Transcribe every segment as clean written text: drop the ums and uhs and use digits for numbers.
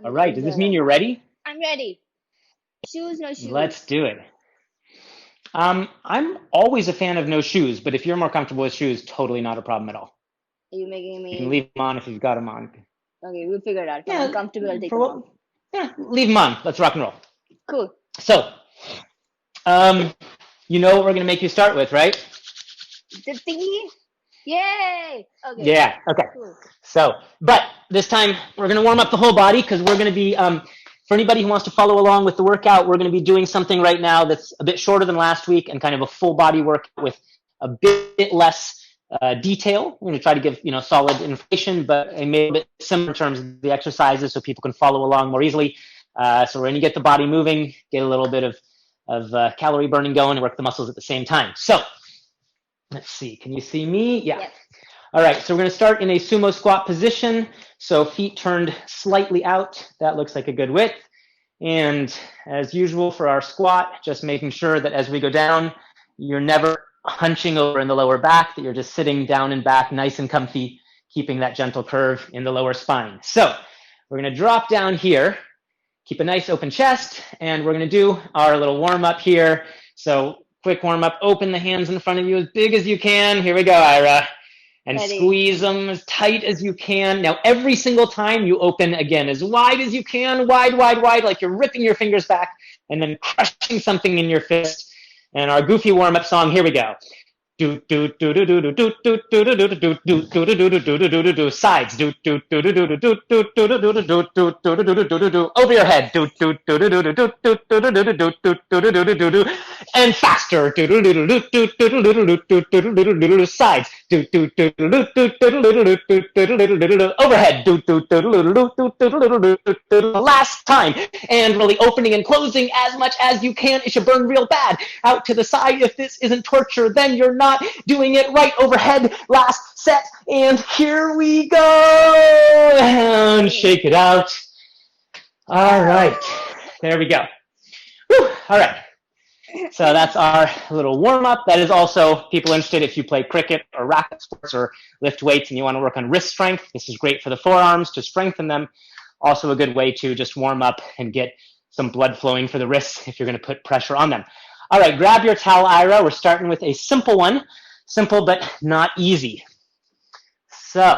All I'm right, ready does to this mean run. you're ready? I'm ready. Shoes, no Let's shoes. do it. I'm always a fan of no shoes, but if you're more comfortable with shoes, totally not a problem at all. Are you making You can me? leave them on if you've got them on. Okay, we'll figure it out. If I'm Yeah, uncomfortable, I'll take for them off. what? Yeah, leave them on. Let's rock and roll. Cool. So, um, you know what we're gonna make you start with, right? The thingy? Yay! Okay, Yeah. Okay. cool. So, but this time we're going to warm up the whole body because we're going to be, for anybody who wants to follow along with the workout, we're going to be doing something right now that's a bit shorter than last week and kind of a full body workout with a bit less detail. We're going to try to give solid information, but a bit similar in terms of the exercises so people can follow along more easily. So we're going to get the body moving, get a little bit of calorie burning going, and work the muscles at the same time. So let's see. Can you see me? Yeah. Yes. All right, so we're going to start in a sumo squat position. So feet turned slightly out. That looks like a good width. And as usual for our squat, just making sure that as we go down, you're never hunching over in the lower back, that you're just sitting down and back, nice and comfy, keeping that gentle curve in the lower spine. So we're going to drop down here, keep a nice open chest, and we're going to do our little warm up here. So quick warm up, open the hands in front of you as big as you can. Here we go, Ira. And Ready. squeeze them as tight as you can. Now, every single time you open again as wide as you can, wide, wide, wide, like you're ripping your fingers back and then crushing something in your fist. And our goofy warm-up song, here we go. Do do do do do do do do do do do do do do do do do do do do sides do do do do do do do do do do do do do do do do do do over your head do do do do do do do do do do do do do do do do do do and faster do do do do do do do do do do do do do do sides do do do do do do do do do do do do overhead do do do do do do do do do last time and really opening and closing as much as you can. It should burn real bad out to the side. If this isn't torture, then you're not doing it right. Overhead, last set, and here we go. And shake it out. All right, there we go. Whew. All right. So that's our little warm up. That is also people interested if you play cricket or racket sports or lift weights and you want to work on wrist strength. This is great for the forearms to strengthen them. Also a good way to just warm up and get some blood flowing for the wrists if you're going to put pressure on them. All right, grab your towel, Ira. We're starting with a simple one. Simple but not easy. So,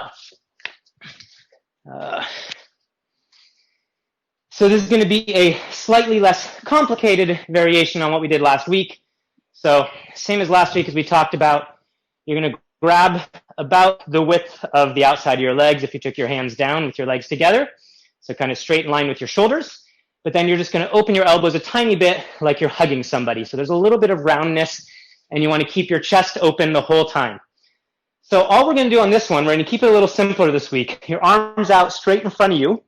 so this is going to be a slightly less complicated variation on what we did last week. So same as last week as we talked about, you're going to grab about the width of the outside of your legs if you took your hands down with your legs together. So kind of straight in line with your shoulders. But then you're just going to open your elbows a tiny bit like you're hugging somebody. So there's a little bit of roundness, and you want to keep your chest open the whole time. So all we're going to do on this one, we're going to keep it a little simpler this week. Your arms out straight in front of you.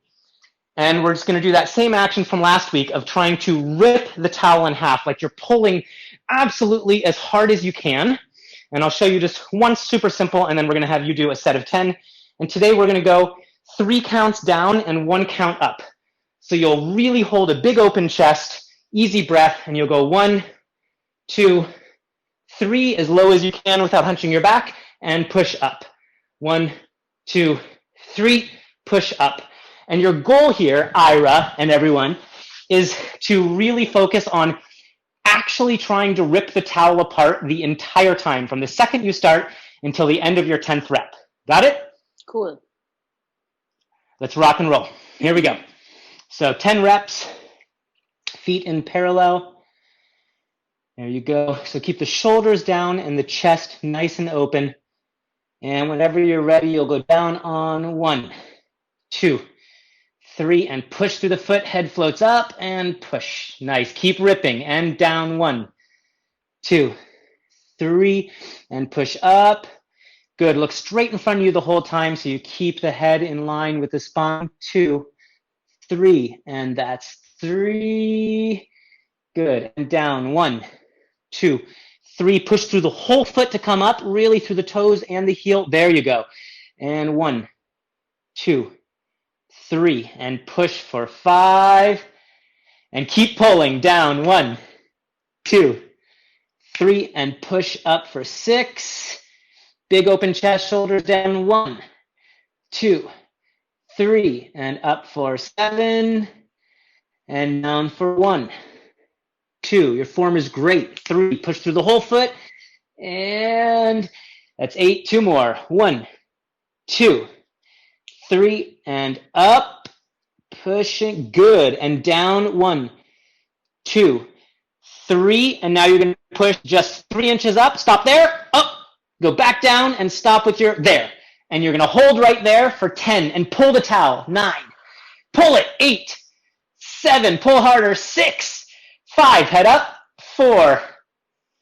And we're just going to do that same action from last week of trying to rip the towel in half, like you're pulling absolutely as hard as you can. And I'll show you just one super simple, and then we're going to have you do a set of 10. And today we're going to go 3 counts down and 1 count up. So you'll really hold a big open chest, easy breath, and you'll go 1, 2, 3 as low as you can without hunching your back, and push up. 1, 2, 3, push up. And your goal here, Ira and everyone, is to really focus on actually trying to rip the towel apart the entire time, from the second you start until the end of your 10th rep. Got it? Cool. Let's rock and roll. Here we go. So 10 reps, feet in parallel. There you go. So keep the shoulders down and the chest nice and open. And whenever you're ready, you'll go down on 1, 2, 3, and push through the foot. Head floats up and push. Nice. Keep ripping. And down 1, 2, 3, and push up. Good. Look straight in front of you the whole time so you keep the head in line with the spine. 2, 3, and that's 3. Good. And down 1, 2, 3. Push through the whole foot to come up, really through the toes and the heel. There you go. And 1, 2, 3, and push for 5. And keep pulling down. 1, 2, 3, and push up for 6. Big open chest, shoulders down. 1, 2, 3, and up for 7, and down for 1, 2. Your form is great. 3, push through the whole foot, and that's 8. 2 more. 1, 2, 3, and up, pushing, good, and down. 1, 2, 3, and now you're going to push just 3 inches up. Stop there, up, go back down, and stop with your, there. And you're going to hold right there for 10, and pull the towel. 9, pull it. 8, 7, pull harder. 6, 5, head up. 4,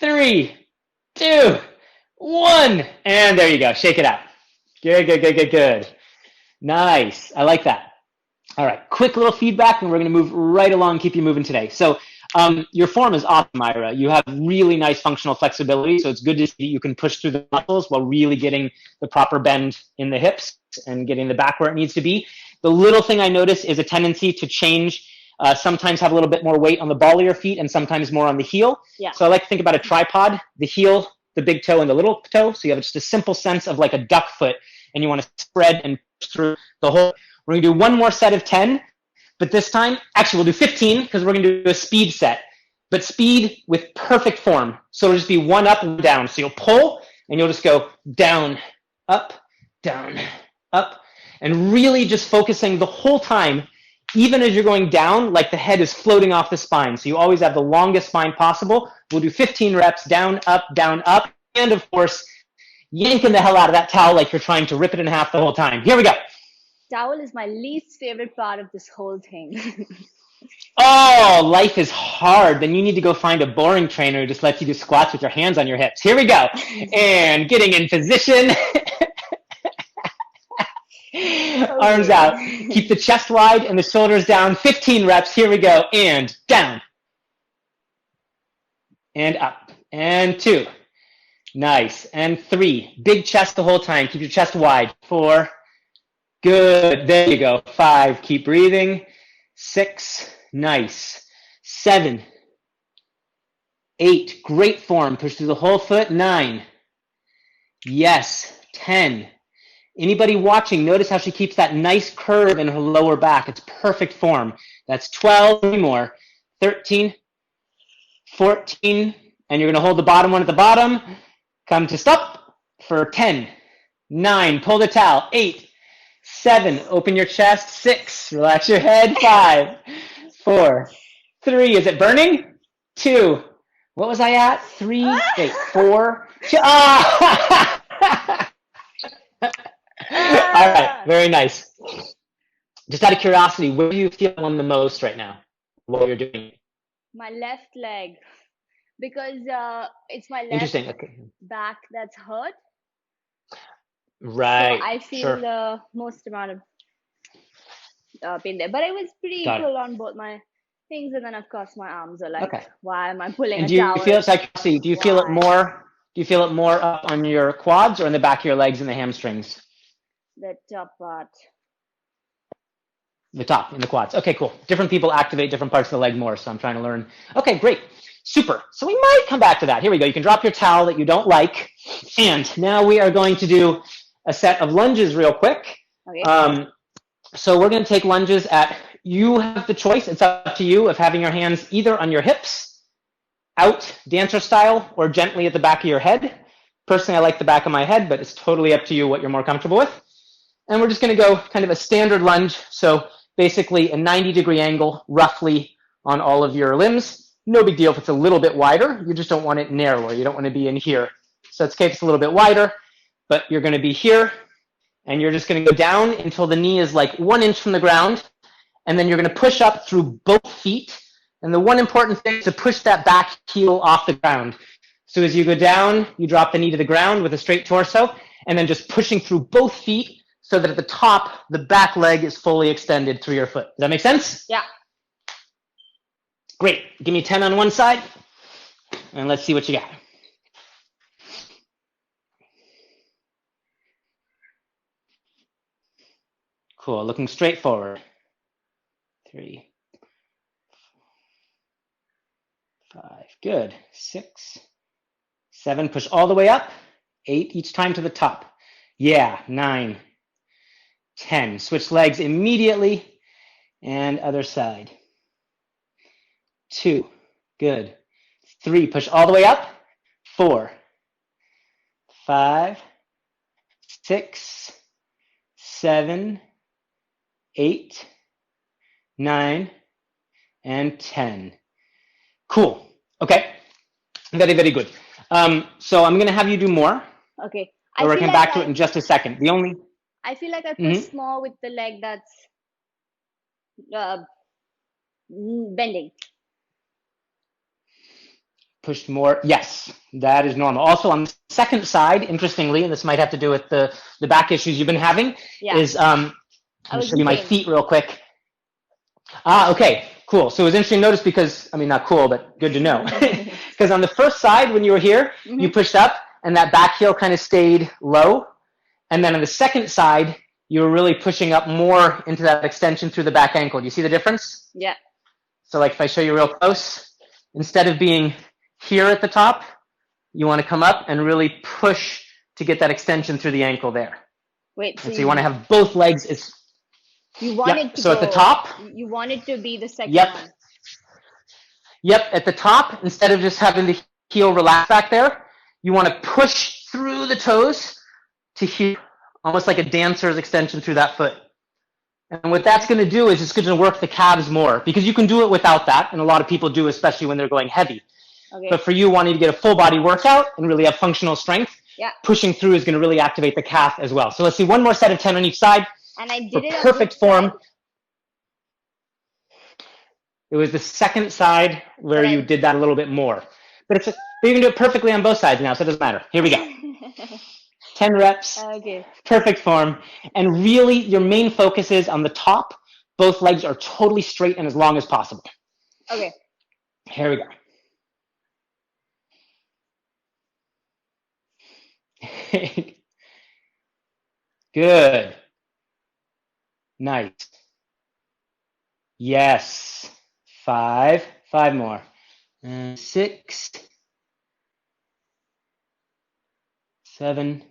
3, 2, 1, and there you go. Shake it out. Good, good, good, good, good. Nice. I like that. All right, quick little feedback, and we're going to move right along, keep you moving today. So your form is awesome, Ira. You have really nice functional flexibility, so it's good to see you can push through the muscles while really getting the proper bend in the hips and getting the back where it needs to be. The little thing I notice is a tendency to change, sometimes have a little bit more weight on the ball of your feet and sometimes more on the heel. Yeah. So I like to think about a tripod, the heel, the big toe, and the little toe. So you have just a simple sense of like a duck foot, and you want to spread and push through the whole. We're going to do one more set of 10, but this time, actually we'll do 15 because we're going to do a speed set, but speed with perfect form. So it'll just be 1 up and down. So you'll pull and you'll just go down, up, and really just focusing the whole time, even as you're going down, like the head is floating off the spine. So you always have the longest spine possible. We'll do 15 reps, down, up, and of course, yanking the hell out of that towel like you're trying to rip it in half the whole time. Here we go. Towel is my least favorite part of this whole thing. Oh, life is hard. Then you need to go find a boring trainer who just lets you do squats with your hands on your hips. Here we go. And getting in position. Okay. Arms out. Keep the chest wide and the shoulders down. 15 reps. Here we go. And down. And up. And 2. Nice. And 3. Big chest the whole time. Keep your chest wide. 4. Good. There you go. 5. Keep breathing. 6. Nice. 7. 8. Great form. Push through the whole foot. 9. Yes. 10. Anybody watching, notice how she keeps that nice curve in her lower back. It's perfect form. That's 12. 3 more. 13. 14. And you're going to hold the bottom one at the bottom. Come to stop for 10. 9. Pull the towel. 8. 7. Open your chest. 6. Relax your head. 5. 4. 3. Is it burning? 2. What was I at? 3. Wait. 4. 2. Ah! All right. Very nice. Just out of curiosity, where do you feel on the most right now while you're doing it? My left leg, because it's my left Interesting. Okay. back that's hurt. Right. So I feel Sure. the most amount of pain there. But it was pretty equal on both my things, and then of course my arms are like, Okay. why am I pulling And a do you towel? feel it? Like, do you feel it more? Do you feel it more up on your quads or in the back of your legs and the hamstrings? The top part. The top, in the quads. Okay, cool. Different people activate different parts of the leg more, so I'm trying to learn. Okay, great. Super. So we might come back to that. Here we go. You can drop your towel that you don't like. And now we are going to do a set of lunges real quick. Okay. So we're going to take lunges at, you have the choice, it's up to you, of having your hands either on your hips, out dancer style, or gently at the back of your head. Personally, I like the back of my head, but it's totally up to you what you're more comfortable with. And we're just going to go kind of a standard lunge. So basically a 90-degree angle roughly on all of your limbs. No big deal if it's a little bit wider. You just don't want it narrower. You don't want to be in here. So it's okay if it's a little bit wider, but you're going to be here, and you're just going to go down until the knee is like 1 inch from the ground, and then you're going to push up through both feet. And the one important thing is to push that back heel off the ground. So as you go down, you drop the knee to the ground with a straight torso, and then just pushing through both feet so that at the top, the back leg is fully extended through your foot. Does that make sense? Yeah. Great. Give me 10 on one side, and let's see what you got. Cool. Looking straight forward. 3, 5. Good. 6, 7. Push all the way up. 8 each time to the top. Yeah. 9, 10. Switch legs immediately. And other side. 2. Good. 3. Push all the way up. 4. 5. 6. 7. 8. 9. And 10. Cool. Okay. Very, very good. So I'm going to have you do more. Okay. We'll come back to it in just a second. I feel like I push more with the leg that's bending. Pushed more. Yes, that is normal. Also on the second side, interestingly, and this might have to do with the back issues you've been having, is I'll show you my feet real quick. Okay, cool. So it was interesting to notice because, I mean, not cool, but good to know. Because on the first side, when you were here, you pushed up and that back heel kind of stayed low. And then on the second side, you were really pushing up more into that extension through the back ankle. Do you see the difference? Yeah. So like if I show you real close, instead of being here at the top, you want to come up and really push to get that extension through the ankle there. Wait. So you want to have both legs. You want it to so go, at the top. You want it to be the second one. Yep. At the top, instead of just having the heel relax back there, you want to push through the toes to here, almost like a dancer's extension through that foot. And what that's going to do is it's going to work the calves more, because you can do it without that, and a lot of people do, especially when they're going heavy. Okay. But for you wanting to get a full body workout and really have functional strength, pushing through is going to really activate the calf as well. So let's see one more set of 10 on each side. And I did it perfect form. It was the second side where you did that a little bit more. But you can do it perfectly on both sides now, so it doesn't matter. Here we go. 10 reps. Okay. Perfect form. And really, your main focus is on the top. Both legs are totally straight and as long as possible. Okay. Here we go. Good. Nice. Yes. 5. 5 more. 6. 7.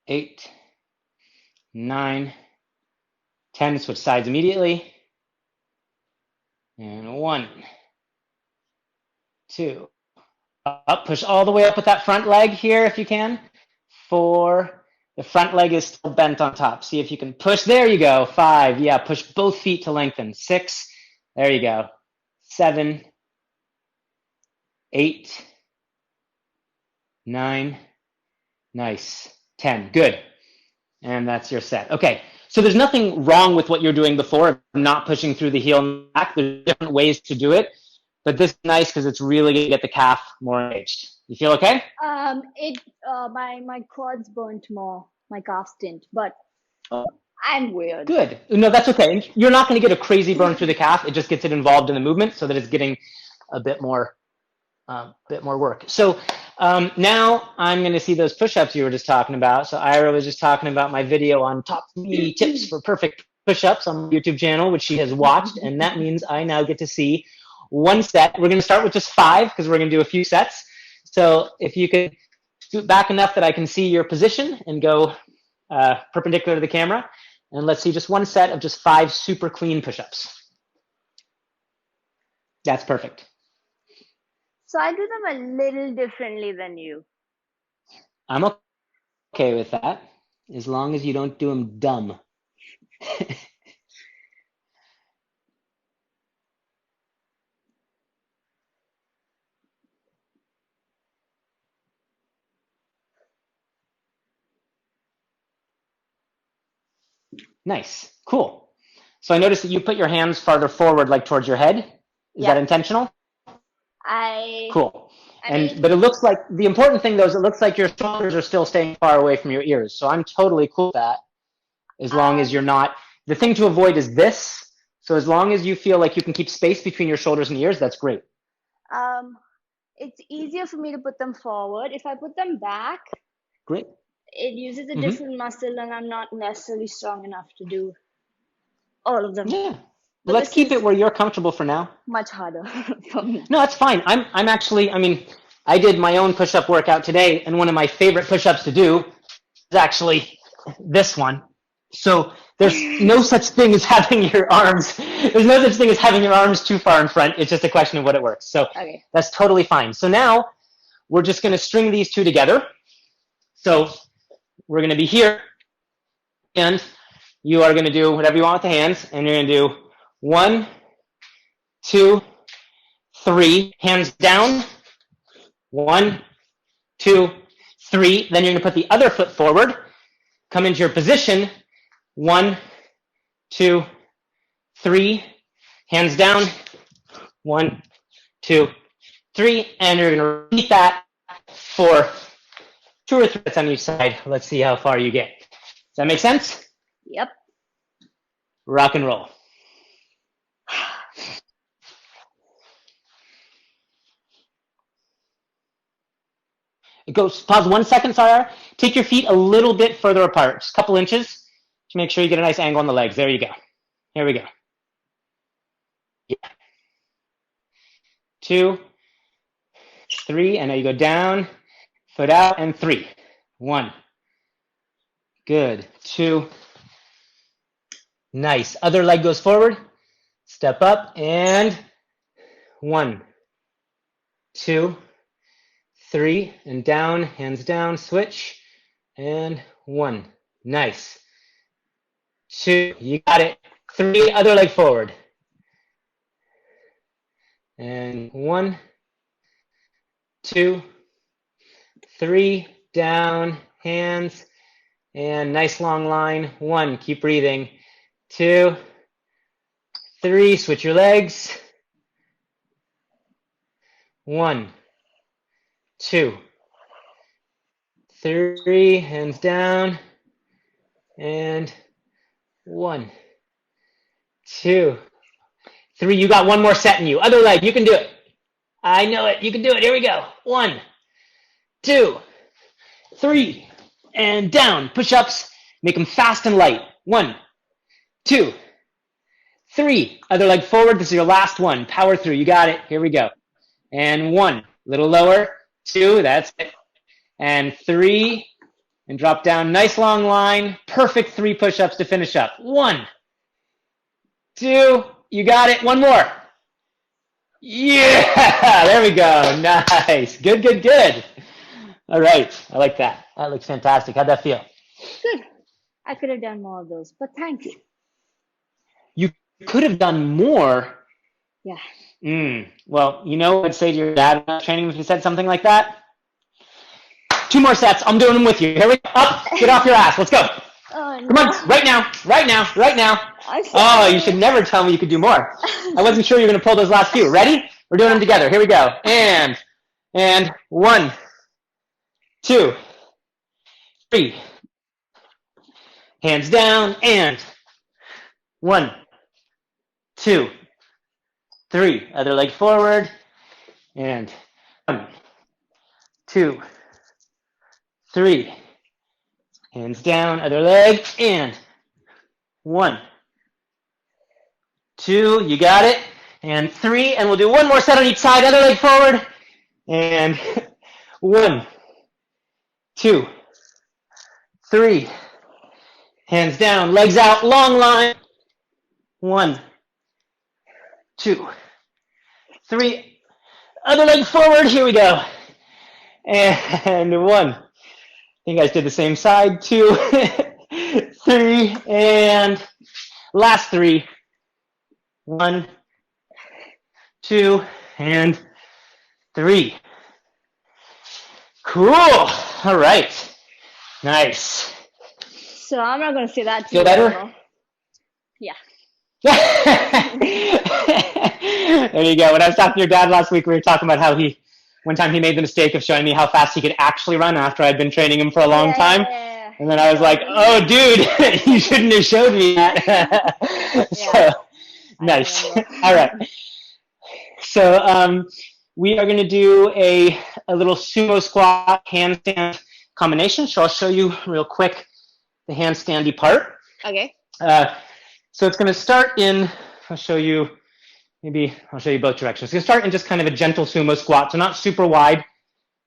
8. 9. 10. Switch sides immediately. And 1. 2. Up. Push all the way up with that front leg here if you can. 4. The front leg is still bent on top. See if you can push. There you go. 5. Yeah, push both feet to lengthen. 6. There you go. 7. 8. 9. Nice. 10. Good. And that's your set. Okay. So there's nothing wrong with what you're doing before, not pushing through the heel and back. There's different ways to do it. But this is nice because it's really going to get the calf more engaged. You feel okay? My quads burnt more. My calves didn't, but I'm weird. Good. No, that's okay. And you're not going to get a crazy burn through the calf. It just gets it involved in the movement so that it's getting a bit more work. So now I'm going to see those push-ups you were just talking about. So Ira was just talking about my video on top 3 tips for perfect push-ups on my YouTube channel, which she has watched, and that means I now get to see one set. We're going to start with just 5 because we're going to do a few sets. So if you could scoot back enough that I can see your position and go perpendicular to the camera, and let's see just one set of just 5 super clean push-ups. That's perfect. So I do them a little differently than you. I'm okay with that, as long as you don't do them dumb. Nice. Cool. So I noticed that you put your hands farther forward, like towards your head. Is that intentional? Cool. But it looks like, the important thing though is it looks like your shoulders are still staying far away from your ears. So I'm totally cool with that, as long as you're not. The thing to avoid is this. So as long as you feel like you can keep space between your shoulders and ears, that's great. It's easier for me to put them forward. If I put them back, great. It uses a different muscle, and I'm not necessarily strong enough to do all of them. Yeah. Well, let's keep it where you're comfortable for now. Much harder for me. No, that's fine. I'm actually, I did my own push-up workout today, and one of my favorite push-ups to do is actually this one. So there's no such thing as having your arms. There's no such thing as having your arms too far in front. It's just a question of what it works. So Okay. that's totally fine. So now we're just going to string these two together. So we're going to be here, and you are going to do whatever you want with the hands, and you're going to do 1, 2, 3, hands down. 1, 2, 3. Then you're going to put the other foot forward, come into your position. 1, 2, 3, hands down. 1, 2, 3, and you're going to repeat that for 2 or 3 sets on each side. Let's see how far you get. Does that make sense? Yep. Rock and roll. Pause 1 second, sorry. Take your feet a little bit further apart, just a couple inches, to make sure you get a nice angle on the legs. There you go. Here we go. Yeah. 2, 3, and now you go down, foot out, and 3. 1. Good. 2. Nice. Other leg goes forward. Step up, and 1, 2, 3, and down, hands down, switch, and 1. Nice. 2, you got it. 3, other leg forward. And 1, 2, 3, down, hands, and nice long line. 1, keep breathing. 2, 3, switch your legs. 1, 2, 3, hands down, and 1, 2, 3. You got one more set in you. Other leg, you can do it. I know it. You can do it. Here we go. 1, 2, 3, and down. Push-ups. Make them fast and light. 1, 2, 3. Other leg forward. This is your last one. Power through. You got it. Here we go. And 1. Little lower. 2. That's it. And 3. And drop down. Nice long line. Perfect 3 push-ups to finish up. 1, 2. You got it. One more. Yeah. There we go. Nice. Good, good, good. All right. I like that. That looks fantastic. How'd that feel? Good. I could have done more of those, but thank you. You could have done more. Yeah. Well, you know what I'd say to your dad about training if you said something like that? 2 more sets. I'm doing them with you. Here we go. Up. Get off your ass. Let's go. Oh, no. Come on. Right now. Right now. Right now. Oh, you should never tell me you could do more. I wasn't sure you were going to pull those last few. Ready? We're doing them together. Here we go. And 1, 2, 3. Hands down. And 1, 2, 3. Other leg forward. And 1, 2, 3. Hands down. Other leg. And 1, 2. You got it. And 3. And we'll do one more set on each side. Other leg forward. And 1, 2, 3. Hands down. Legs out. Long line. 1, 2, 3. Other leg forward. Here we go. And 1. I think you guys did the same side. 2, 3. And last 3. 1, 2, and 3. Cool. All right. Nice. So I'm not going to say that to Feel you better? anymore. Yeah. There you go. When I was talking to your dad last week, we were talking about how one time he made the mistake of showing me how fast he could actually run after I'd been training him for a long time. Yeah. And then I was like, oh, dude, you shouldn't have showed me that. So, nice. All right. So we are going to do a little sumo squat handstand combination. So I'll show you real quick the handstandy part. Okay. So it's going to start in, I'll show you both directions. It's going to start in just kind of a gentle sumo squat. So not super wide,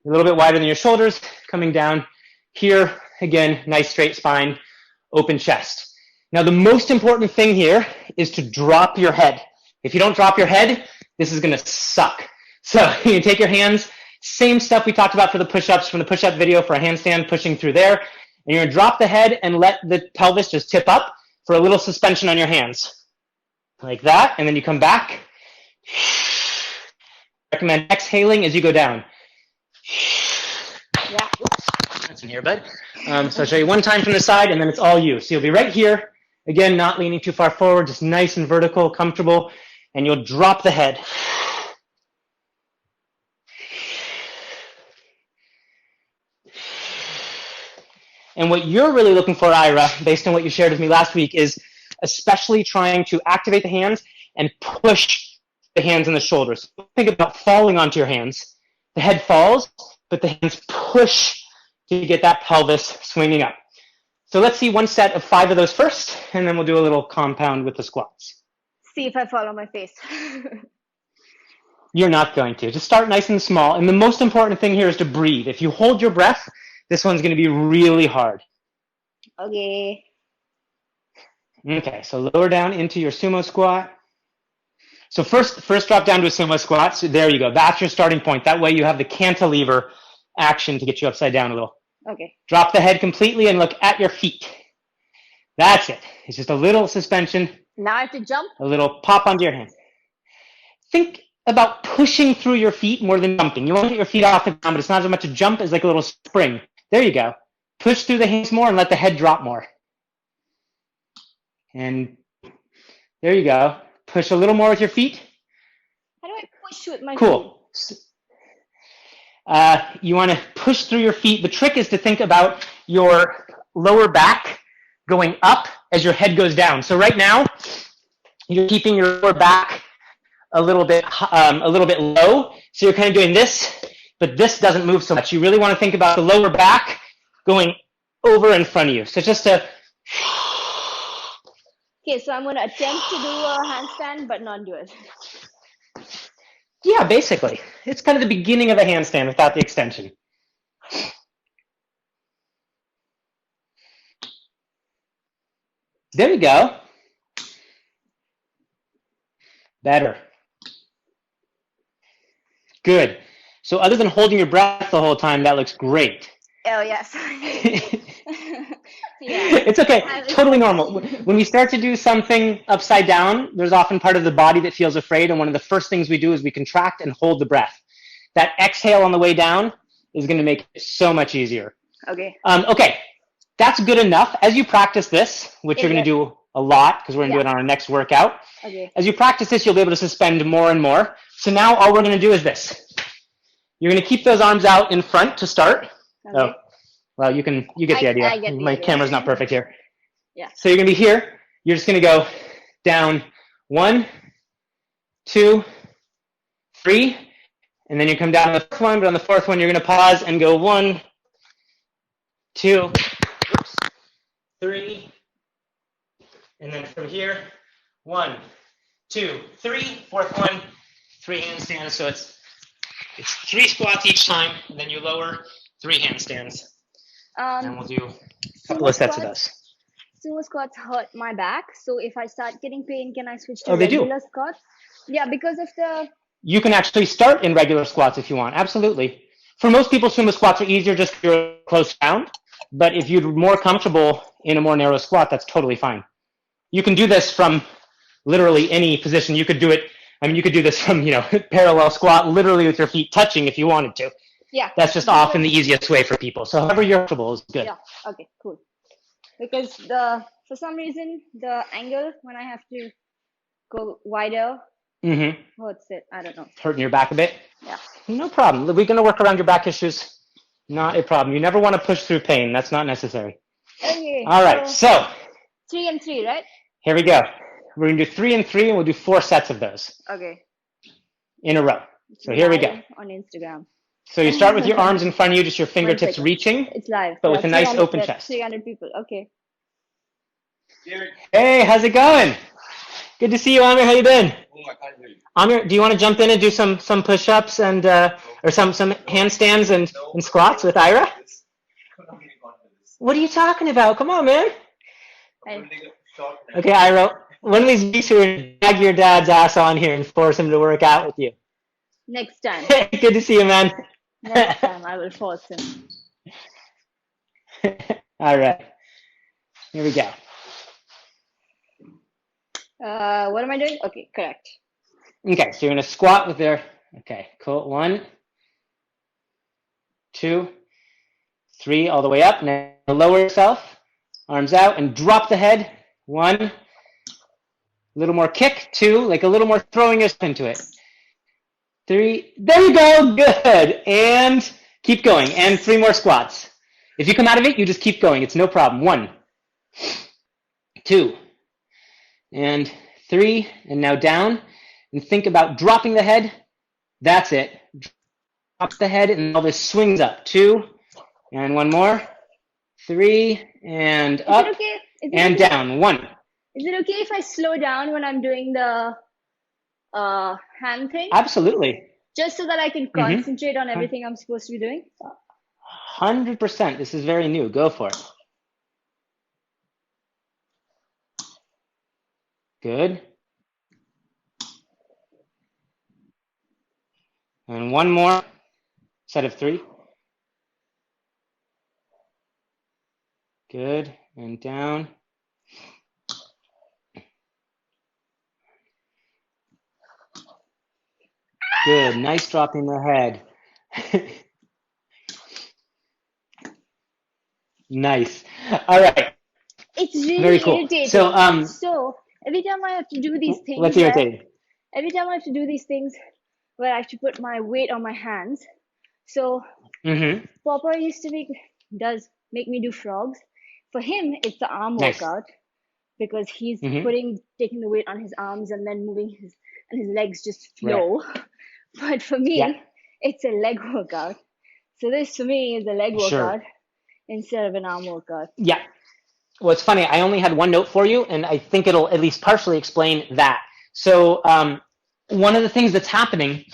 a little bit wider than your shoulders, coming down here. Again, nice straight spine, open chest. Now, the most important thing here is to drop your head. If you don't drop your head, this is going to suck. So you take your hands, same stuff we talked about for the push-ups from the push-up video for a handstand, pushing through there. And you're going to drop the head and let the pelvis just tip up for a little suspension on your hands. Like that, and then you come back. Recommend exhaling as you go down. Yeah. Oops, that's in here, bud. So I'll show you one time from the side, and then it's all you. So you'll be right here. Again, not leaning too far forward, just nice and vertical, comfortable, and you'll drop the head. And what you're really looking for, Ira, based on what you shared with me last week, is especially trying to activate the hands and push the hands and the shoulders. Think about falling onto your hands. The head falls, but the hands push to get that pelvis swinging up. So let's see one set of 5 of those first, and then we'll do a little compound with the squats. See if I fall on my face. You're not going to. Just start nice and small. And the most important thing here is to breathe. If you hold your breath, this one's going to be really hard. Okay. Okay, so lower down into your sumo squat. So first drop down to a sumo squat. So there you go. That's your starting point. That way you have the cantilever action to get you upside down a little. Okay. Drop the head completely and look at your feet. That's it. It's just a little suspension. Now I have to jump? A little pop onto your hand. Think about pushing through your feet more than jumping. You want to get your feet off the ground, but it's not as much a jump as like a little spring. There you go. Push through the hands more and let the head drop more. And there you go. Push a little more with your feet. How do I push with my feet? Cool. You want to push through your feet. The trick is to think about your lower back going up as your head goes down. So right now, you're keeping your lower back a little bit low. So you're kind of doing this, but this doesn't move so much. You really want to think about the lower back going over in front of you. So just a... Okay, so I'm going to attempt to do a handstand, but not do it. Yeah, basically. It's kind of the beginning of a handstand without the extension. There you go. Better. Good. So other than holding your breath the whole time, that looks great. Oh, yes. Yeah. It's okay. Totally normal. When we start to do something upside down, there's often part of the body that feels afraid, and one of the first things we do is we contract and hold the breath. That exhale on the way down is going to make it so much easier. Okay. Okay. That's good enough. As you practice this, which you're going to do a lot because we're going to do it on our next workout. Okay. As you practice this, you'll be able to suspend more and more. So now all we're going to do is this. You're going to keep those arms out in front to start. Okay. Oh, well, you get the idea. I get the My idea. camera's not perfect here. Yeah. So you're going to be here. You're just going to go down 1, 2, 3, and then you come down to the first one, but on the fourth one, you're going to pause and go 1, 2, 3, and then from here, 1, 2, 3, fourth one, 3 handstands. So it's 3 squats each time, and then you lower 3 handstands. And we'll do a couple of sets of those. Sumo squats hurt my back, so if I start getting pain, can I switch to they do. regular squats? Yeah, because of the... You can actually start in regular squats if you want, absolutely. For most people, sumo squats are easier just if you're close down, but if you're more comfortable in a more narrow squat, that's totally fine. You can do this from literally any position. You could do it, you could do this from, parallel squat, literally with your feet touching if you wanted to. Yeah. That's just often the easiest way for people. So however you're comfortable is good. Yeah, okay, cool. Because for some reason, the angle when I have to go wider hurts it. I don't know. It's hurting your back a bit? Yeah. No problem. We're going to work around your back issues. Not a problem. You never want to push through pain. That's not necessary. Okay. All right, so 3 and 3, right? here we go. We're going to do 3 and 3, and we'll do 4 sets of those. Okay. In a row. So here we go. On Instagram. So you start with your arms in front of you, just your fingertips reaching. It's live. But with a nice open chest. 300 people. Okay. Hey, how's it going? Good to see you, Aamir. How you been? Aamir, do you want to jump in and do some push-ups and or some handstands and squats with Ira? What are you talking about? Come on, man. Okay, Ira, one of these weeks you're going to drag your dad's ass on here and force him to work out with you. Next time. Good to see you, man. Next time I will force him. All right. Here we go. What am I doing? Okay, correct. Okay, so you're going to squat with their, okay, cool. 1, 2, 3, all the way up. Now lower yourself, arms out, and drop the head. 1, a little more kick. 2, like a little more throwing yourself into it. 3, there you go, good. And keep going, and 3 more squats. If you come out of it, you just keep going. It's no problem. 1, 2, and 3, and now down. And think about dropping the head. That's it. Drop the head, and all this swings up. 2, and 1 more. 3, and up, and down. 1. Is it okay if I slow down when I'm doing the hand thing? Absolutely. Just so that I can concentrate on everything I'm supposed to be doing? 100%. This is very new. Go for it. Good. And 1 more set of 3. Good. And down. Good. Nice dropping the head. Nice. All right. It's really very cool. irritating. So every time I have to do these things. What's irritating? Every time I have to do these things where I have to put my weight on my hands. So Papa used to does make me do frogs. For him, it's the arm workout because he's taking the weight on his arms and then moving his legs just flow. Right. But for me, it's a leg workout. So this for me is a leg workout instead of an arm workout. Yeah. Well, it's funny. I only had one note for you, and I think it'll at least partially explain that. So one of the things that's happening,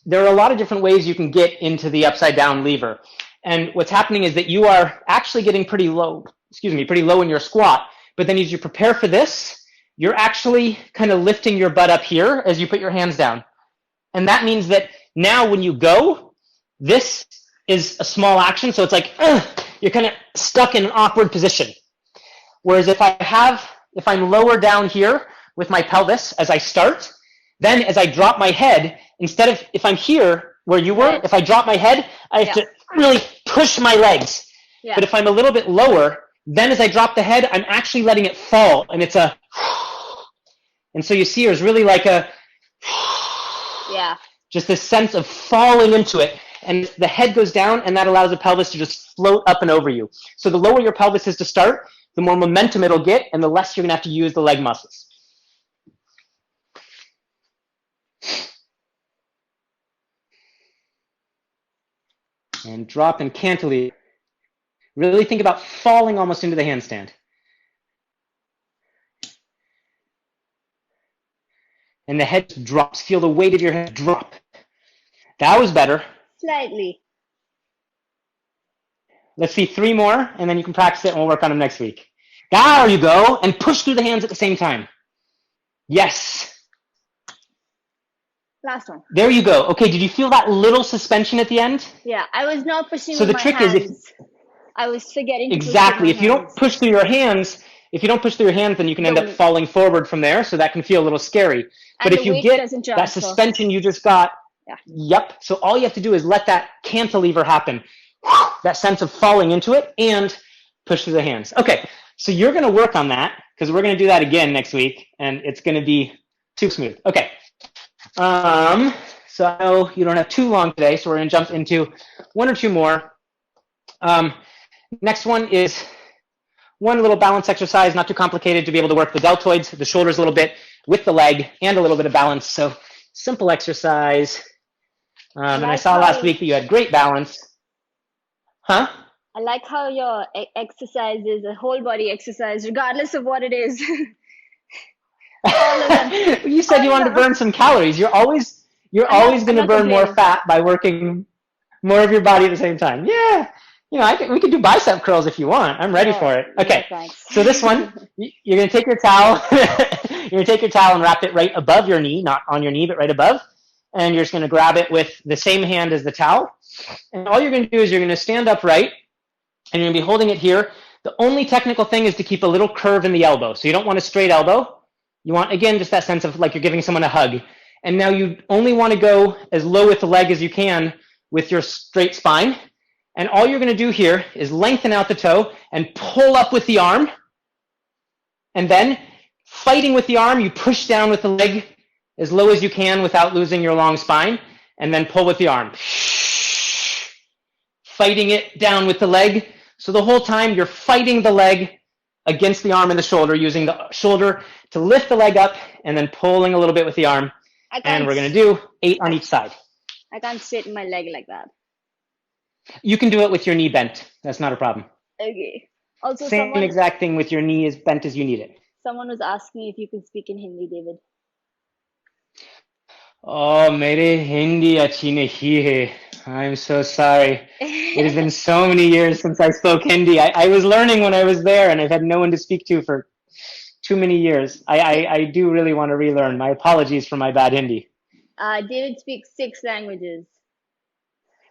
there are a lot of different ways you can get into the upside down lever. And what's happening is that you are actually getting pretty low in your squat. But then as you prepare for this, you're actually kind of lifting your butt up here as you put your hands down. And that means that now when you go, this is a small action. So it's like, you're kind of stuck in an awkward position. Whereas if I'm lower down here with my pelvis as I start, then as I drop my head, instead of, if I'm here where you were, if I drop my head, I have to really push my legs. Yeah. But if I'm a little bit lower, then as I drop the head, I'm actually letting it fall. And it's a, and so you see there's really like a, just this sense of falling into it. And the head goes down, and that allows the pelvis to just float up and over you. So the lower your pelvis is to start, the more momentum it'll get, and the less you're going to have to use the leg muscles. And drop and cantilever. Really think about falling almost into the handstand. And the head drops. Feel the weight of your head drop. That was better. Slightly. Let's see 3 more, and then you can practice it, and we'll work on them next week. There you go. And push through the hands at the same time. Yes. Last one. There you go. Okay, did you feel that little suspension at the end? Yeah, I was not pushing with my hands. So the trick is, I was forgetting to exactly. If you don't push through your hands, then you can end up falling forward from there. So that can feel a little scary. But if you get that suspension you just got, so all you have to do is let that cantilever happen. That sense of falling into it and push through the hands. Okay, so you're going to work on that because we're going to do that again next week, and it's going to be too smooth. Okay. So I know you don't have too long today, so we're going to jump into 1 or 2 more. Next one is one little balance exercise, not too complicated, to be able to work the deltoids, the shoulders a little bit with the leg, and a little bit of balance. So simple exercise. And I saw last week that you had great balance. Huh? I like how your exercise is a whole body exercise, regardless of what it is. You said you wanted to burn some calories. You're always going to burn more fat by working more of your body at the same time. Yeah. we could do bicep curls if you want. I'm ready for it. No, Okay, thanks. so this one, you're gonna take your towel, you're gonna take your towel and wrap it right above your knee, not on your knee, but right above. And you're just gonna grab it with the same hand as the towel. And all you're gonna do is you're gonna stand upright, and you're gonna be holding it here. The only technical thing is to keep a little curve in the elbow. So you don't want a straight elbow. You want, again, just that sense of like you're giving someone a hug. And now you only want to go as low with the leg as you can with your straight spine. And all you're going to do here is lengthen out the toe and pull up with the arm. And then, fighting with the arm, you push down with the leg as low as you can without losing your long spine. And then pull with the arm. Fighting it down with the leg. So the whole time you're fighting the leg against the arm and the shoulder, using the shoulder to lift the leg up and then pulling a little bit with the arm. And we're going to do 8 on each side. I can't straighten my leg like that. You can do it with your knee bent. That's not a problem. Okay. Also, Same exact thing with your knee as bent as you need it. Someone was asking if you can speak in Hindi, David. Oh, mere Hindi achi nahi hai. I'm so sorry. It has been so many years since I spoke Hindi. I was learning when I was there, and I've had no one to speak to for too many years. I do really want to relearn. My apologies for my bad Hindi. David speaks 6 languages.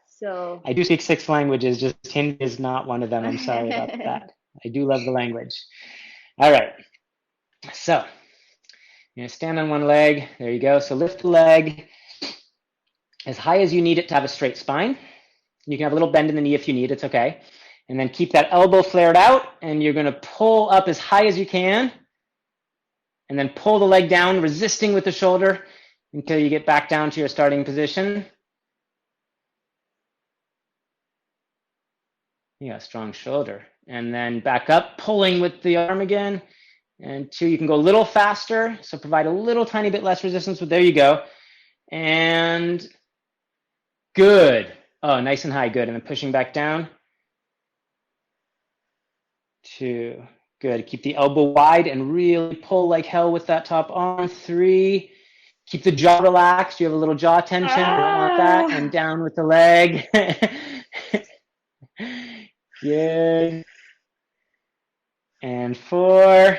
So I do speak 6 languages, just Hindi is not one of them. I'm sorry about that. I do love the language. All right. So you're going to stand on one leg. There you go. So lift the leg as high as you need it to have a straight spine. You can have a little bend in the knee if you need. It's okay. And then keep that elbow flared out, and you're going to pull up as high as you can. And then pull the leg down, resisting with the shoulder until you get back down to your starting position. You got a strong shoulder. And then back up, pulling with the arm again. And 2, you can go a little faster, so provide a little tiny bit less resistance, but there you go. And good. Oh, nice and high, good. And then pushing back down. 2, good. Keep the elbow wide and really pull like hell with that top arm. 3, keep the jaw relaxed. You have a little jaw tension, you don't want that. And down with the leg. Good. And 4.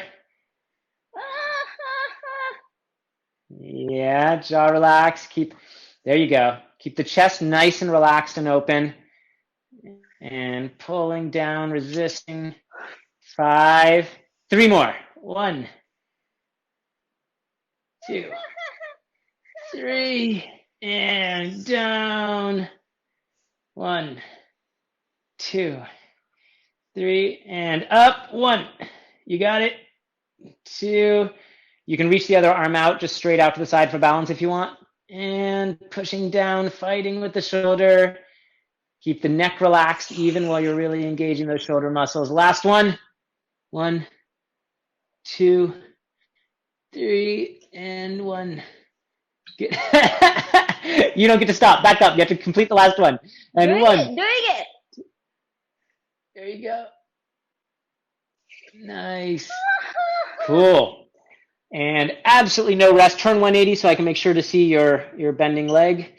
Yeah, jaw relaxed. There you go. Keep the chest nice and relaxed and open. And pulling down, resisting. 5. 3 more. 1, 2, 3. And down. 1, 2, 3, and up. 1. You got it. 2. You can reach the other arm out, just straight out to the side for balance if you want. And pushing down, fighting with the shoulder. Keep the neck relaxed even while you're really engaging those shoulder muscles. Last one. 1, 2, 3, and 1. Good. You don't get to stop. Back up. You have to complete the last one. And 1. Doing it. There you go. Nice. Cool. And absolutely no rest. Turn 180 so I can make sure to see your bending leg.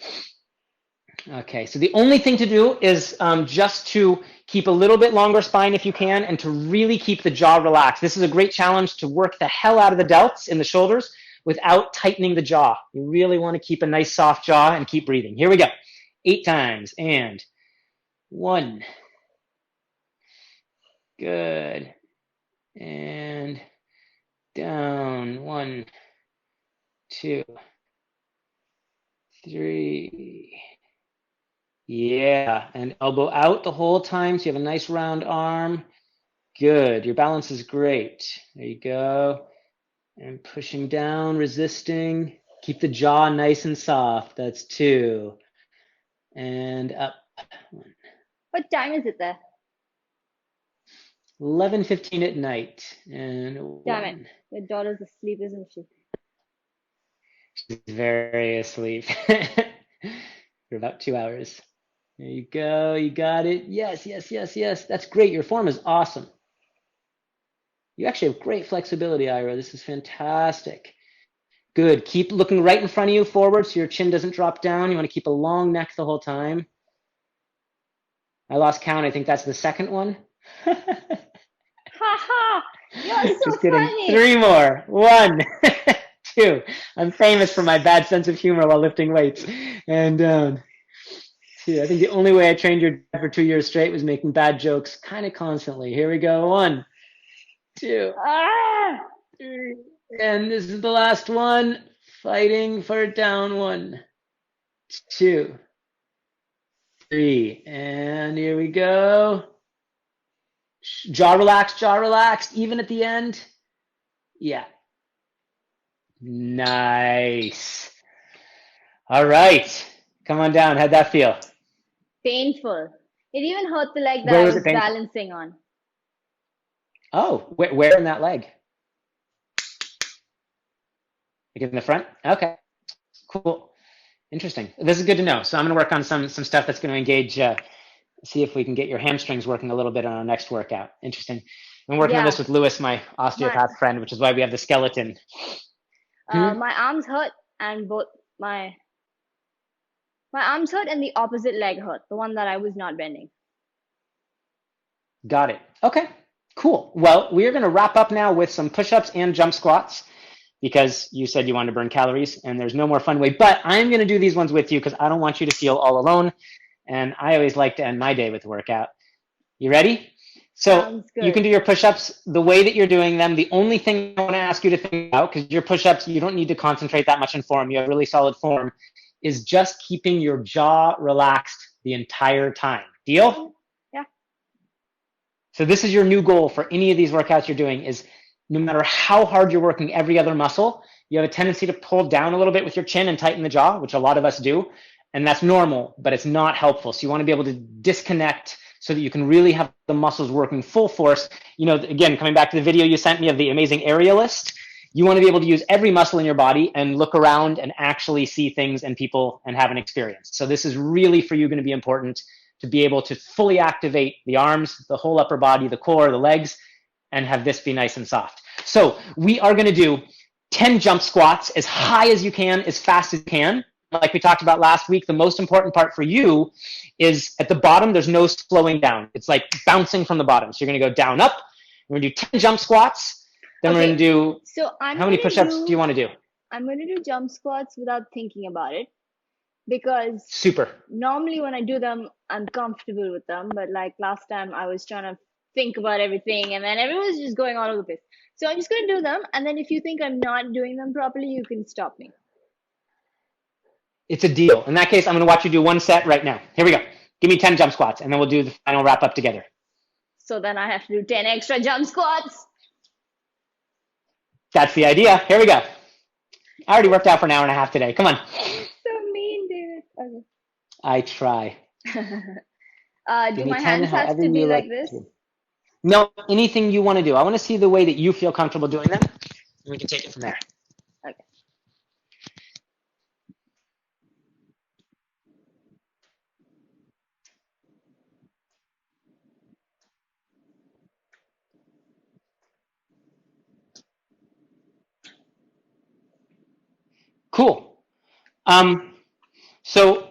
Okay, so the only thing to do is just to keep a little bit longer spine if you can, and to really keep the jaw relaxed. This is a great challenge to work the hell out of the delts in the shoulders without tightening the jaw. You really want to keep a nice soft jaw and keep breathing. Here we go. 8 times. And 1. Good. And down. 1, 2, 3. Yeah, and elbow out the whole time so you have a nice round arm. Good. Your balance is great. There you go. And pushing down, resisting. Keep the jaw nice and soft. That's 2. And up. 1. What time is it there? 11:15 at night. And 1. Damn it. Your daughter's asleep, isn't she? She's very asleep. For about 2 hours. There you go. You got it. Yes, yes, yes, yes. That's great. Your form is awesome. You actually have great flexibility, Ira. This is fantastic. Good. Keep looking right in front of you, forward, so your chin doesn't drop down. You want to keep a long neck the whole time. I lost count. I think that's the second one. Haha, you're so Just kidding. funny. 3 more. 1, 2. I'm famous for my bad sense of humor while lifting weights. And 2. I think the only way I trained your dad for 2 years straight was making bad jokes kind of constantly. Here we go. 1, 2, Ah! 3. And this is the last one. Fighting for down. 1, 2, 3. And here we go. Jaw relaxed, even at the end. Yeah. Nice. All right. Come on down. How'd that feel? Painful. It even hurt the leg that Where I was it was painful? balancing on. Oh, where in that leg? Like in the front? Okay. Cool. Interesting. This is good to know. So I'm going to work on some stuff that's going to engage, see if we can get your hamstrings working a little bit on our next workout. Interesting. I'm working on Yeah, this with Lewis, my my osteopath friend, which is why we have the skeleton. my arms hurt and both my arms hurt and the opposite leg hurt, the one that I was not bending. Got it. Okay, cool. Well, we are going to wrap up now with some push-ups and jump squats because you said you wanted to burn calories and there's no more fun way. But I'm going to do these ones with you because I don't want you to feel all alone. And I always like to end my day with a workout. You ready? So Sounds you can good. do your push-ups the way that you're doing them. The only thing I want to ask you to think about, because your push-ups, you don't need to concentrate that much in form. You have really solid form, is just keeping your jaw relaxed the entire time. Deal? Yeah. So this is your new goal for any of these workouts you're doing is no matter how hard you're working every other muscle, you have a tendency to pull down a little bit with your chin and tighten the jaw, which a lot of us do. And that's normal, but it's not helpful. So you want to be able to disconnect so that you can really have the muscles working full force. You know, again, coming back to the video you sent me of the amazing aerialist, you want to be able to use every muscle in your body and look around and actually see things and people and have an experience. So this is really for you going to be important to be able to fully activate the arms, the whole upper body, the core, the legs, and have this be nice and soft. So we are going to do 10 jump squats as high as you can, as fast as you can. Like we talked about last week, the most important part for you is at the bottom, there's no slowing down. It's like bouncing from the bottom. So you're going to go down, up. We're going to do 10 jump squats. Then we're going to do, So how many push-ups do you want to do? I'm going to do jump squats without thinking about it because Super. normally when I do them, I'm comfortable with them. But like last time, I was trying to think about everything and then everyone was just going all over the place. So I'm just going to do them. And then if you think I'm not doing them properly, you can stop me. It's a deal. In that case, I'm going to watch you do one set right now. Here we go. Give me 10 jump squats, and then we'll do the final wrap up together. So then I have to do 10 extra jump squats. That's the idea. Here we go. I already worked out for an hour and a half today. Come on. So mean, David. Okay. I try. Do my hands have to be like this? No, anything you want to do. I want to see the way that you feel comfortable doing them, and we can take it from there. Okay. Cool. So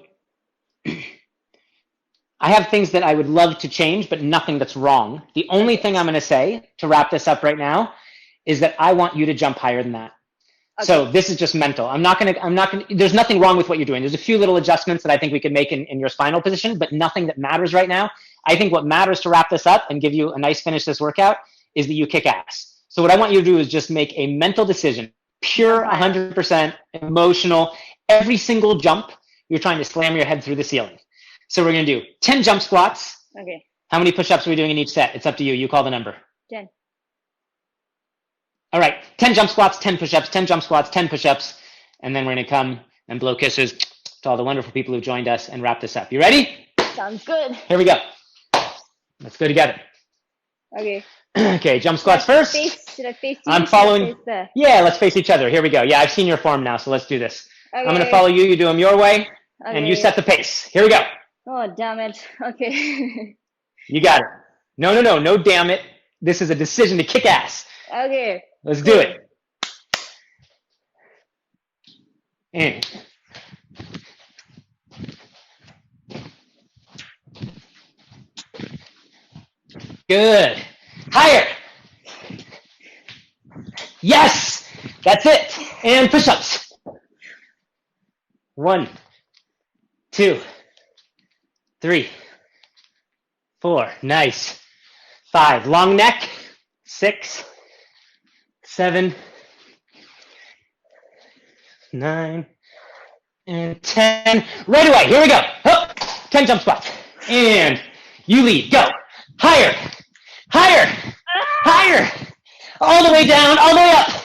I have things that I would love to change, but nothing that's wrong. The only thing I'm going to say to wrap this up right now is that I want you to jump higher than that. Okay. So this is just mental. There's nothing wrong with what you're doing. There's a few little adjustments that I think we could make in your spinal position, but nothing that matters right now. I think what matters to wrap this up and give you a nice finish this workout is that you kick ass. So what I want you to do is just make a mental decision, pure 100% emotional. Every single jump, you're trying to slam your head through the ceiling. So we're going to do 10 jump squats. Okay. How many push-ups are we doing in each set? It's up to you. You call the number. 10. All right. 10 jump squats, 10 push-ups, 10 jump squats, 10 push-ups. And then we're going to come and blow kisses to all the wonderful people who've joined us and wrap this up. You ready? Sounds good. Here we go. Let's go together. Okay. Okay, jump squats first. Should I face you? I'm following. Yeah, let's face each other. Here we go. Yeah, I've seen your form now, so let's do this. Okay. I'm going to follow you. You do them your way, and you set the pace. Here we go. Oh, damn it. Okay. You got it. No, damn it. This is a decision to kick ass. Okay. Let's do it. And Good. Higher. Yes. That's it. And push-ups. 1, 2, 3, 4. Nice. 5. Long neck. 6, 7, 9, and 10. Right away. Here we go. Oh, 10 jump squats. And you lead. Go. Higher. Higher. Higher. All the way down. All the way up.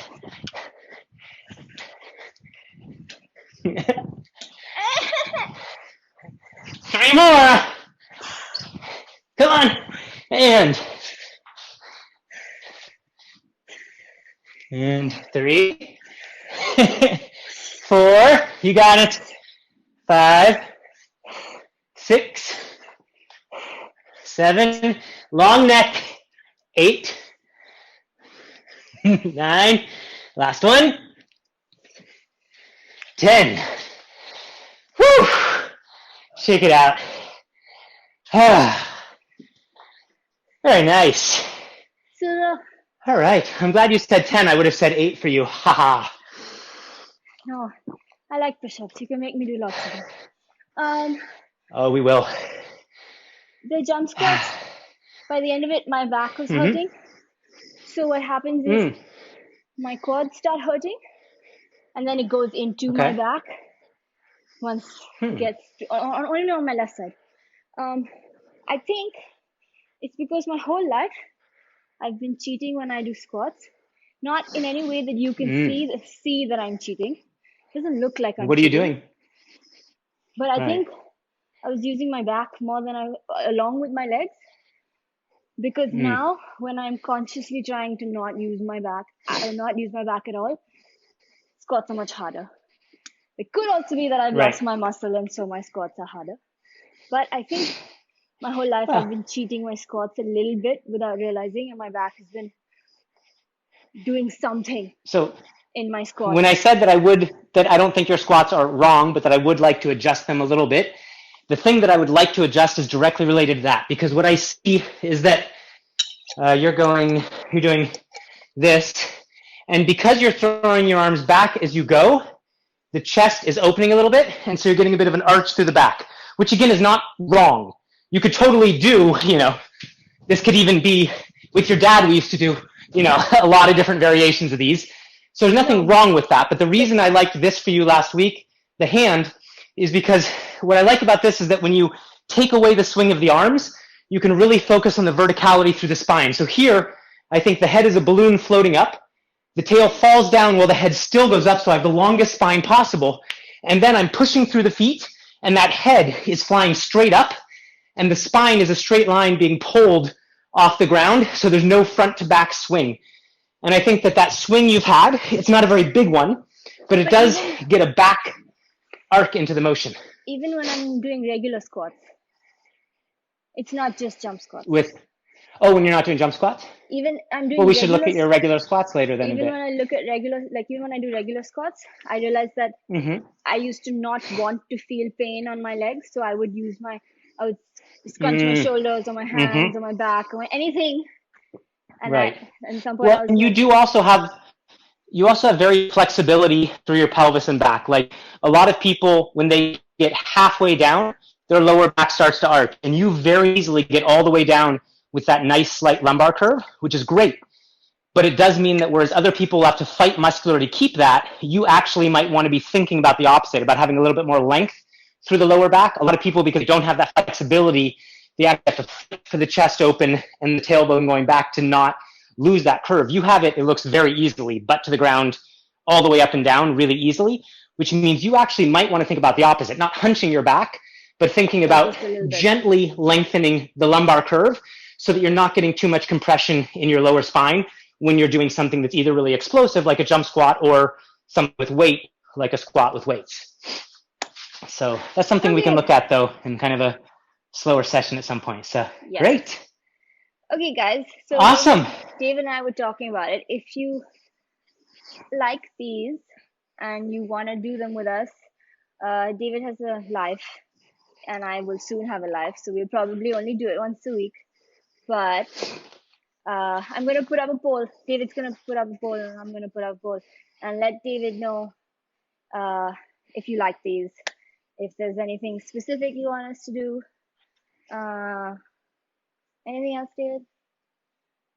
3 more. Come on. And 3. 4. You got it. 5, 6, 7. Long neck. 8, 9. Last one. 10. Whew. Shake it out. Very nice. So all right. I'm glad you said 10. I would have said 8 for you. Haha. No, I like push-ups. You can make me do lots of them. Oh, we will. The jump squats, by the end of it, my back was hurting. So what happens is my quads start hurting, and then it goes into my back. Once it gets only on my left side. I think it's because my whole life I've been cheating when I do squats. Not in any way that you can see that I'm cheating. It doesn't look like I'm cheating. What are you doing? But I think I was using my back more than along with my legs. Because now when I'm consciously trying to not use my back at all, squats are much harder. It could also be that I've lost my muscle and so my squats are harder. But I think my whole life I've been cheating my squats a little bit without realizing, and my back has been doing something in my squats. When I said that I don't think your squats are wrong, but that I would like to adjust them a little bit, the thing that I would like to adjust is directly related to that, because what I see is that you're doing this, and because you're throwing your arms back as you go, the chest is opening a little bit, and so you're getting a bit of an arch through the back, which again is not wrong. You could totally do, this could even be, with your dad we used to do, a lot of different variations of these. So there's nothing wrong with that, but the reason I liked this for you last week, the hand, is because what I like about this is that when you take away the swing of the arms, you can really focus on the verticality through the spine. So here, I think the head is a balloon floating up. The tail falls down while the head still goes up, so I have the longest spine possible. And then I'm pushing through the feet, and that head is flying straight up, and the spine is a straight line being pulled off the ground, so there's no front to back swing. And I think that swing you've had, it's not a very big one, but it does get a back arc into the motion. Even when I'm doing regular squats, it's not just jump squats. When you're not doing jump squats? Even I'm doing. Well, we should look at your regular squats later then. Even when I look at even when I do regular squats, I realize that I used to not want to feel pain on my legs, so I would scrunch my shoulders or my hands or my back or anything. And at some point, you also have very flexibility through your pelvis and back. Like a lot of people, when they get halfway down, their lower back starts to arc, and you very easily get all the way down with that nice slight lumbar curve, which is great. But it does mean that whereas other people have to fight muscularly to keep that, you actually might want to be thinking about the opposite, about having a little bit more length through the lower back. A lot of people, because they don't have that flexibility, they have to fight for the chest open and the tailbone going back to not lose that curve. You have it, it looks very easily, butt to the ground, all the way up and down really easily, which means you actually might want to think about the opposite, not hunching your back, but thinking about gently lengthening the lumbar curve so that you're not getting too much compression in your lower spine when you're doing something that's either really explosive, like a jump squat, or something with weight, like a squat with weights. So that's something we can look at, though, in kind of a slower session at some point. So great. Okay, guys. So awesome. Dave and I were talking about it. If you like these and you want to do them with us, David has a life, and I will soon have a life. So we'll probably only do it once a week. But I'm gonna put up a poll. David's gonna put up a poll, and I'm gonna put up a poll, and let David know if you like these. If there's anything specific you want us to do. Anything else, David?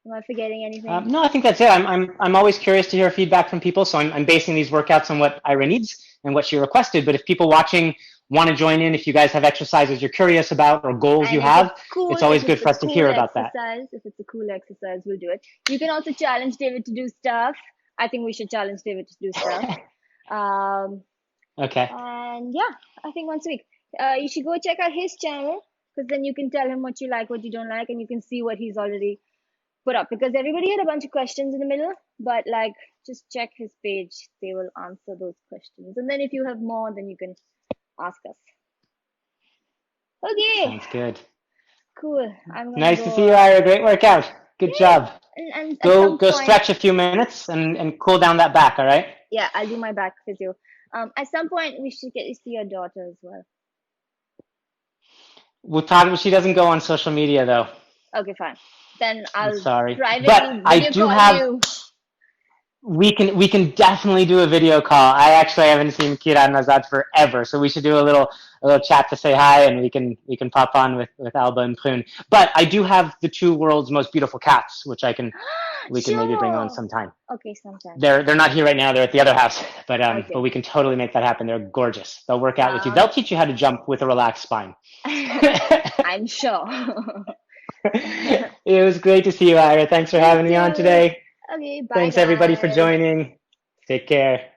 Am I forgetting anything? No, I think that's it. I'm always curious to hear feedback from people, so I'm basing these workouts on what Ira needs and what she requested. But if people watching want to join in, if you guys have exercises you're curious about or goals And you if have, it's cool, it's always if good it's for a us to cool hear about that. exercise, if it's a cool exercise, we'll do it. You can also challenge David to do stuff. I think we should challenge David to do stuff. Okay. And yeah, I think once a week. You should go check out his channel, because then you can tell him what you like, what you don't like, and you can see what he's already put up. Because everybody had a bunch of questions in the middle, but like, just check his page. They will answer those questions. And then if you have more, then you can ask us. Okay. Sounds good. Cool. I'm gonna Nice go. to see you, Ira. Great workout. Good job. And at Go some point, stretch a few minutes and cool down that back, all right? yeah, I'll do my back physio. At some point, we should get to see your daughter as well. We'll talk. She doesn't go on social media though. Okay, fine. Then I'll Sorry, privately but I video do call have. you. We can definitely do a video call. I actually haven't seen Kira and Nazad forever, so we should do a little chat to say hi, and we can pop on with Alba and Prune. But I do have the two world's most beautiful cats, which we can maybe bring on Sure. sometime. Okay, sometime. They're not here right now. They're at the other house, but Okay. we can totally make that happen. They're gorgeous. They'll work out with you. Sounds- They'll teach you how to jump with a relaxed spine. I'm sure. It was great to see you, Ira. Thanks for having me on today. Okay, bye Thanks everybody for guys. joining. Take care.